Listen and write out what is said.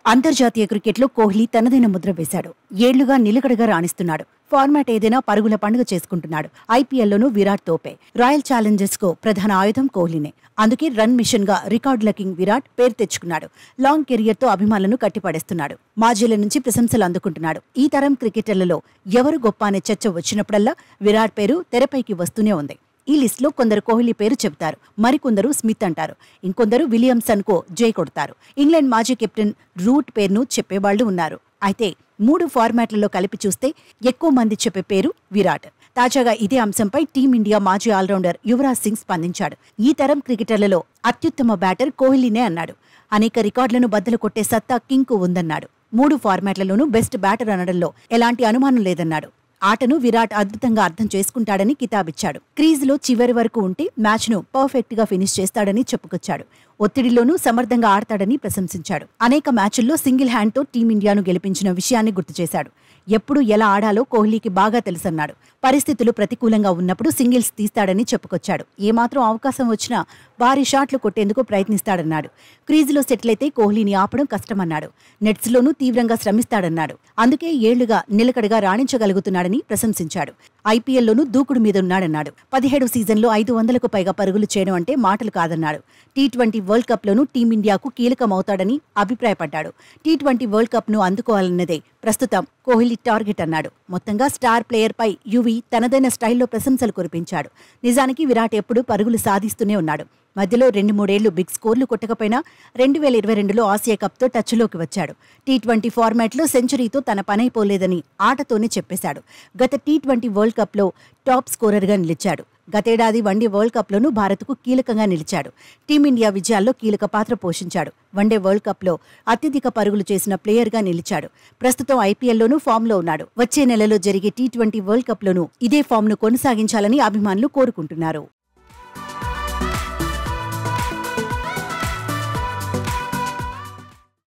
అంతర్జాతీయ క్రికెట్లో కోహ్లీ తనదైన ముద్ర వేశాడు. ఏళ్లుగా నిలకడగా రాణిస్తున్నాడు. ఫార్మాట్ ఏదైనా పరుగుల పండుగ చేసుకుంటున్నాడు. ఐపీఎల్లోనూ విరాట్ తోపే. రాయల్ ఛాలెంజర్స్ కు ప్రధాన ఆయుధం కోహ్లీనే. అందుకే రన్ మిషన్ గా రికార్డుల కింగ్ విరాట్ పేరు తెచ్చుకున్నాడు. లాంగ్ కెరియర్ తో అభిమానులను కట్టిపడేస్తున్నాడు. మాజీల నుంచి ప్రశంసలు అందుకుంటున్నాడు. ఈ తరం క్రికెటర్లలో ఎవరు గొప్ప అనే చర్చ వచ్చినప్పుడల్లా విరాట్ పేరు తెరపైకి వస్తూనే ఉంది. ఈ లిస్టులో కొందరు కోహ్లీ పేరు చెబుతారు, మరికొందరు స్మిత్ అంటారు, ఇంకొందరు విలియమ్సన్ కు జై కొడతారు. ఇంగ్లాండ్ మాజీ కెప్టెన్ రూట్ పేరును చెప్పేవాళ్లు ఉన్నారు. అయితే 3 ఫార్మాట్లలో కలిపి చూస్తే ఎక్కువ మంది చెప్పే పేరు విరాట్. తాజాగా ఇదే అంశంపై టీమిండియా మాజీ ఆల్రౌండర్ యువరాజ్ సింగ్ స్పందించాడు. ఈ తరం క్రికెటర్లలో అత్యుత్తమ బ్యాటర్ కోహ్లీనే అన్నాడు. అనేక రికార్డులను బద్దలు కొట్టే సత్తా కింగ్ కు ఉందన్నాడు. 3 ఫార్మాట్లలోనూ బెస్ట్ బ్యాటర్ అనడంలో ఎలాంటి అనుమానం లేదన్నాడు. ఆటను విరాట్ అద్భుతంగా అర్థం చేసుకుంటాడని కితాబిచ్చాడు. క్రీజులో చివరి వరకు ఉంటే మ్యాచ్ను పర్ఫెక్ట్ గా ఫినిష్ చేస్తాడని చెప్పుకొచ్చాడు. ఒత్తిడిలోనూ సమర్థంగా ఆడతాడని ప్రశంసించాడు. అనేక మ్యాచుల్లో సింగిల్ హ్యాండ్ తో టీమిండియాను గెలిపించిన విషయాన్ని గుర్తు చేశాడు. ఎప్పుడు ఎలా ఆడాలో కోహ్లీకి బాగా తెలుసన్నాడు. పరిస్థితులు ప్రతికూలంగా ఉన్నప్పుడు సింగిల్స్ తీస్తాడని చెప్పుకొచ్చాడు. ఏమాత్రం అవకాశం వచ్చినా భారీ షాట్లు కొట్టేందుకు ప్రయత్నిస్తాడన్నాడు. క్రీజులో సెటిల్ అయితే కోహ్లీని ఆపడం కష్టమన్నాడు. నెట్స్లోనూ తీవ్రంగా శ్రమిస్తాడన్నాడు. అందుకే ఏళ్లుగా నిలకడగా రాణించగలుగుతున్నాడని ప్రశంసించాడు. ఐపీఎల్లోనూ దూకుడు మీదున్నాడన్నాడు. 17 సీజన్లో 500కు పైగా పరుగులు చేయడం అంటే మాటలు కాదన్నాడు. టీ20 వరల్డ్ కప్ లోనూ టీమిండియాకు కీలకమవుతాడని అభిప్రాయపడ్డాడు. టీ20 వరల్డ్ కప్ ను అందుకోవాలన్నదే ప్రస్తుతం కోహ్లీ టార్గెట్ అన్నాడు. మొత్తంగా స్టార్ ప్లేయర్ పై యువి తనదైన స్టైల్లో ప్రశంసలు కురిపించాడు. నిజానికి విరాట్ ఎప్పుడూ పరుగులు సాధిస్తూనే ఉన్నాడు. మధ్యలో 2-3 ఏళ్లు బిగ్ స్కోర్లు కొట్టకపోయినా 2022లో ఆసియా కప్తో టచ్లోకి వచ్చాడు. టీ20 ఫార్మాట్లో సెంచరీతో తన పనైపోలేదని ఆటతోనే చెప్పేశాడు. గత టీ20 వరల్డ్ కప్లో టాప్ స్కోరర్గా నిలిచాడు. గతేడాది వన్డే వరల్డ్ కప్లోనూ భారత్కు కీలకంగా నిలిచాడు. టీమిండియా విజయాల్లో కీలక పాత్ర పోషించాడు. వన్డే వరల్డ్ కప్లో అత్యధిక పరుగులు చేసిన ప్లేయర్గా నిలిచాడు. ప్రస్తుతం ఐపీఎల్లోనూ ఫామ్లో ఉన్నాడు. వచ్చే నెలలో జరిగే టీ20 వరల్డ్ కప్లోనూ ఇదే ఫామ్ను కొనసాగించాలని అభిమానులు కోరుకుంటున్నారు.